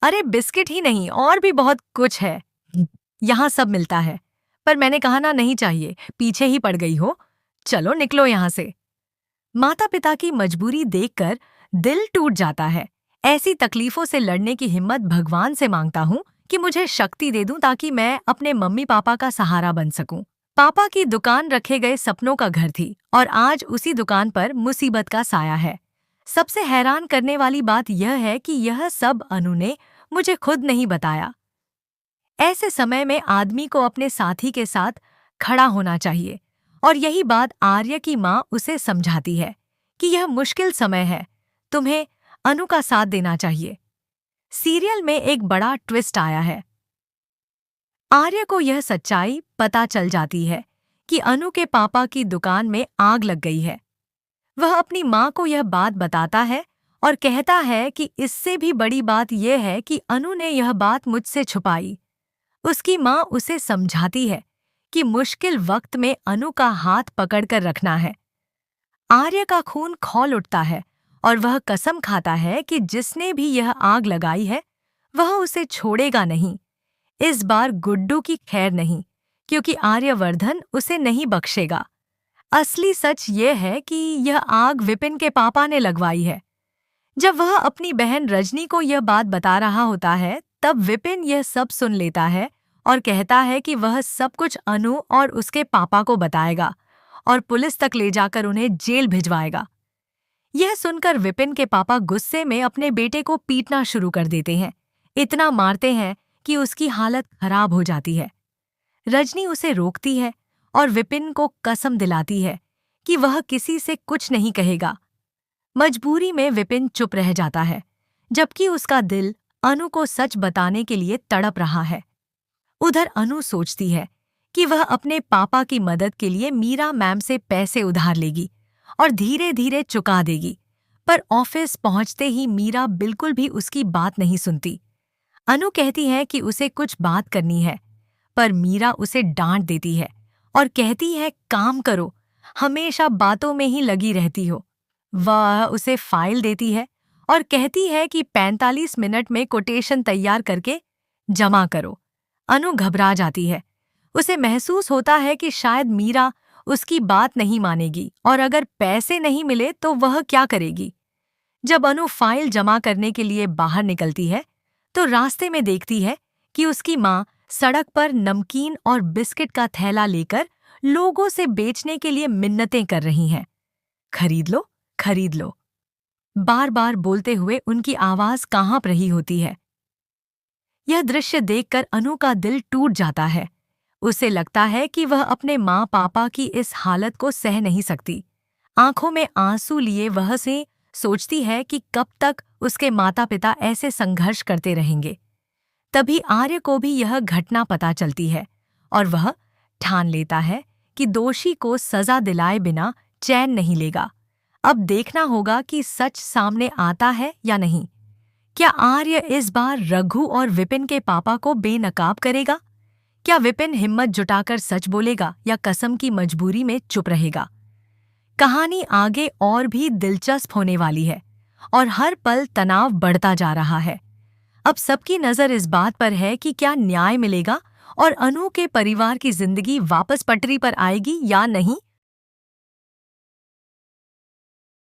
अरे बिस्किट ही नहीं, और भी बहुत कुछ है। यहाँ सब मिलता है। पर मैंने कहा ना, नहीं चाहिए, पीछे ही पड़ गई हो। चलो निकलो यहाँ से। माता पिता की मजबूरी देखकर दिल टूट जाता है। ऐसी तकलीफों से लड़ने की हिम्मत भगवान से मांगता हूँ कि मुझे शक्ति दे दूं ताकि मैं अपने मम्मी पापा का सहारा बन सकूं। पापा की दुकान रखे गए सपनों का घर थी और आज उसी दुकान पर मुसीबत का साया है। सबसे हैरान करने वाली बात यह है कि यह सब अनु ने मुझे खुद नहीं बताया। ऐसे समय में आदमी को अपने साथी के साथ खड़ा होना चाहिए और यही बात आर्य की माँ उसे समझाती है कि यह मुश्किल समय है, तुम्हें अनु का साथ देना चाहिए। सीरियल में एक बड़ा ट्विस्ट आया है। आर्य को यह सच्चाई पता चल जाती है कि अनु के पापा की दुकान में आग लग गई है। वह अपनी माँ को यह बात बताता है और कहता है कि इससे भी बड़ी बात यह है कि अनु ने यह बात मुझसे छुपाई। उसकी माँ उसे समझाती है कि मुश्किल वक्त में अनु का हाथ पकड़कर रखना है। आर्य का खून खौल उठता है और वह कसम खाता है कि जिसने भी यह आग लगाई है वह उसे छोड़ेगा नहीं। इस बार गुड्डू की खैर नहीं, क्योंकि आर्यवर्धन उसे नहीं बख्शेगा। असली सच ये है कि यह आग विपिन के पापा ने लगवाई है। जब वह अपनी बहन रजनी को यह बात बता रहा होता है तब विपिन यह सब सुन लेता है और कहता है कि वह सब कुछ अनु और उसके पापा को बताएगा और पुलिस तक ले जाकर उन्हें जेल भिजवाएगा। यह सुनकर विपिन के पापा गुस्से में अपने बेटे को पीटना शुरू कर देते हैं। इतना मारते हैं कि उसकी हालत खराब हो जाती है। रजनी उसे रोकती है और विपिन को कसम दिलाती है कि वह किसी से कुछ नहीं कहेगा। मजबूरी में विपिन चुप रह जाता है, जबकि उसका दिल अनु को सच बताने के लिए तड़प रहा है। उधर अनु सोचती है कि वह अपने पापा की मदद के लिए मीरा मैम से पैसे उधार लेगी और धीरे धीरे चुका देगी। पर ऑफिस पहुंचते ही मीरा बिल्कुल भी उसकी बात नहीं सुनती। अनु कहती है कि उसे कुछ बात करनी है, पर मीरा उसे डांट देती है और कहती है, काम करो, हमेशा बातों में ही लगी रहती हो। वह उसे फाइल देती है और कहती है कि 45 मिनट में कोटेशन तैयार करके जमा करो। अनु घबरा जाती है। उसे महसूस होता है कि शायद मीरा उसकी बात नहीं मानेगी और अगर पैसे नहीं मिले तो वह क्या करेगी। जब अनु फाइल जमा करने के लिए बाहर निकलती है तो रास्ते में देखती है कि उसकी माँ सड़क पर नमकीन और बिस्किट का थैला लेकर लोगों से बेचने के लिए मिन्नतें कर रही हैं। खरीद लो, खरीद लो, बार बार बोलते हुए उनकी आवाज कांप रही होती है। यह दृश्य देखकर अनु का दिल टूट जाता है। उसे लगता है कि वह अपने माँ पापा की इस हालत को सह नहीं सकती। आंखों में आंसू लिए वह से सोचती है कि कब तक उसके माता पिता ऐसे संघर्ष करते रहेंगे। तभी आर्य को भी यह घटना पता चलती है और वह ठान लेता है कि दोषी को सजा दिलाए बिना चैन नहीं लेगा। अब देखना होगा कि सच सामने आता है या नहीं। क्या आर्य इस बार रघु और विपिन के पापा को बेनकाब करेगा? क्या विपिन हिम्मत जुटाकर सच बोलेगा या कसम की मजबूरी में चुप रहेगा? कहानी आगे और भी दिलचस्प होने वाली है और हर पल तनाव बढ़ता जा रहा है। अब सबकी नजर इस बात पर है कि क्या न्याय मिलेगा और अनु के परिवार की जिंदगी वापस पटरी पर आएगी या नहीं।